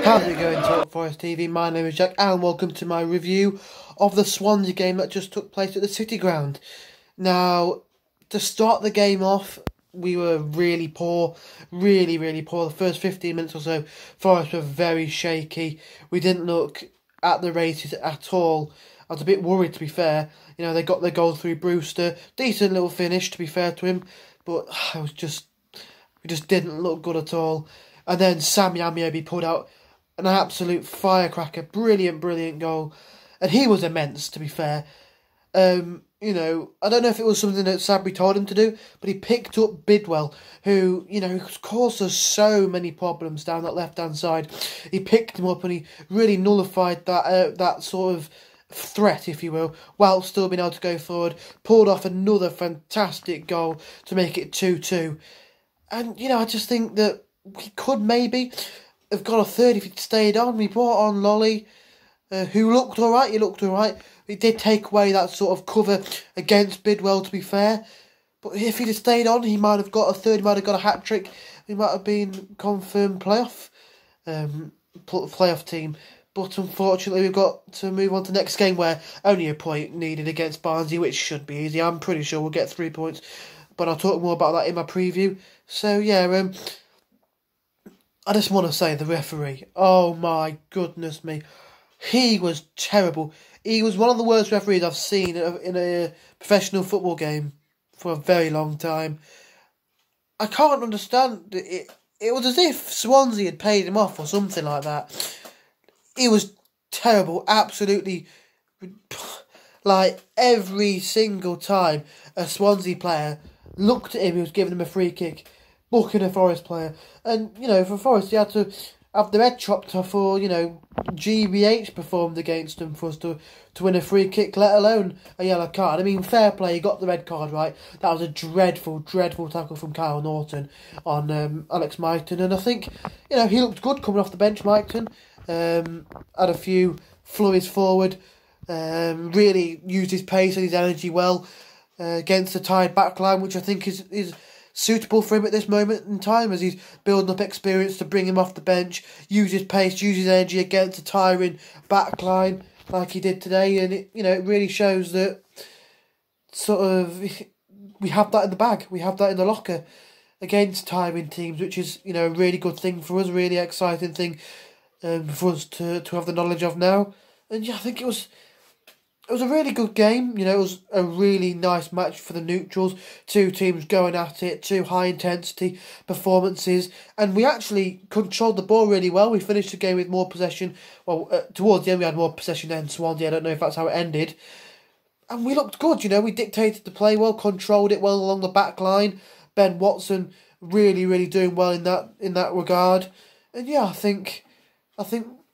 How's it going, Talk Forest TV? My name is Jack and welcome to my review of the Swansea game that just took place at the City Ground. Now, to start the game off, we were really poor, really poor. The first 15 minutes or so, Forest were very shaky. We didn't look at the races at all. I was a bit worried, to be fair. You know, they got their goal through Brewster. Decent little finish, to be fair to him. But we just didn't look good at all. And then Sam Yamiobi pulled out an absolute firecracker, brilliant goal. And he was immense, to be fair. You know, I don't know if it was something that Sabri told him to do, but he picked up Bidwell, who, you know, caused us so many problems down that left-hand side. He picked him up and he really nullified that sort of threat, if you will, while still being able to go forward. Pulled off another fantastic goal to make it 2-2. And, you know, I just think that we could maybe have got a third if he'd stayed on. We brought on Lolly, who looked alright. He looked alright. It did take away that sort of cover against Bidwell, to be fair. But if he'd have stayed on, he might have got a third. He might have got a hat-trick. He might have been confirmed playoff team. But unfortunately, we've got to move on to the next game where only a point needed against Barnsley, which should be easy. I'm pretty sure we'll get 3 points. But I'll talk more about that in my preview. So, yeah, I just want to say the referee. Oh, my goodness me. He was terrible. He was one of the worst referees I've seen in a professional football game for a very long time. I can't understand it. It was as if Swansea had paid him off or something like that. He was terrible, absolutely. Like, every single time a Swansea player looked at him, he was giving him a free kick, booking a Forest player. And, you know, for Forest, he had to have their head chopped off, or, you know, GBH performed against them for us to win a free kick, let alone a yellow card. I mean, fair play, he got the red card right. That was a dreadful tackle from Kyle Norton on Alex Mighton. And I think, you know, he looked good coming off the bench, Mighton. Had a few flurries forward, really used his pace and his energy well against the tired backline, which I think is suitable for him at this moment in time, as he's building up experience to bring him off the bench, use his pace, use his energy against a tiring backline like he did today. And it, you know, it really shows that sort of we have that in the bag, we have that in the locker against tiring teams, which is, you know, a really good thing for us, a really exciting thing for us to have the knowledge of now. And yeah, I think it was a really good game. You know, it was a really nice match for the neutrals. Two teams going at it, two high-intensity performances. And we actually controlled the ball really well. We finished the game with more possession. Well, towards the end we had more possession than Swansea. I don't know if that's how it ended. And we looked good, you know. We dictated the play well, controlled it well along the back line. Ben Watson really doing well in that regard. And yeah, I think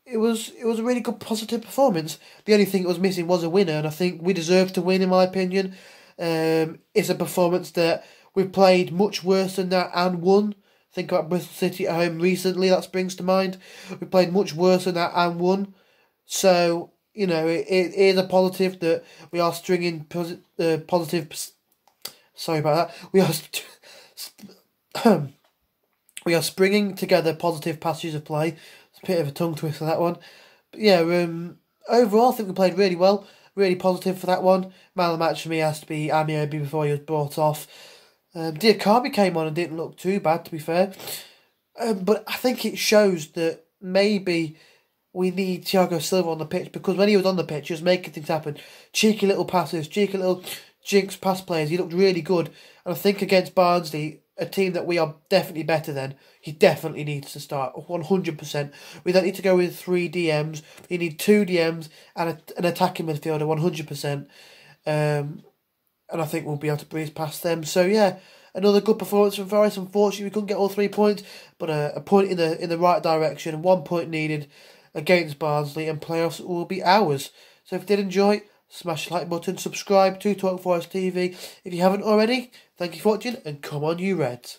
it was a really good positive performance. The only thing it was missing was a winner, and I think we deserved to win, in my opinion. It's a performance that we've played much worse than that and won. Think about Bristol City at home recently, that springs to mind. We played much worse than that and won. So, you know, it is a positive that we are stringing positive... Sorry about that. We are springing together positive passages of play. It's a bit of a tongue twister, that one. But yeah, overall I think we played really well. Really positive for that one. Man of the match for me has to be Amiobi before he was brought off. Diakabi came on and didn't look too bad, to be fair. But I think it shows that maybe we need Thiago Silva on the pitch, because when he was on the pitch, he was making things happen. Cheeky little passes, cheeky little jinx pass players. He looked really good. And I think against Barnsley, a team that we are definitely better than, he definitely needs to start 100%. We don't need to go with 3 DMs. We need 2 DMs and an attacking midfielder 100%. And I think we'll be able to breeze past them. So yeah, another good performance from Forest. Unfortunately, we couldn't get all 3 points, but a point in the right direction. 1 point needed against Barnsley, and playoffs will be ours. So if you did enjoy, smash the like button, subscribe to Talk Forest TV if you haven't already. Thank you for watching, and come on you Reds.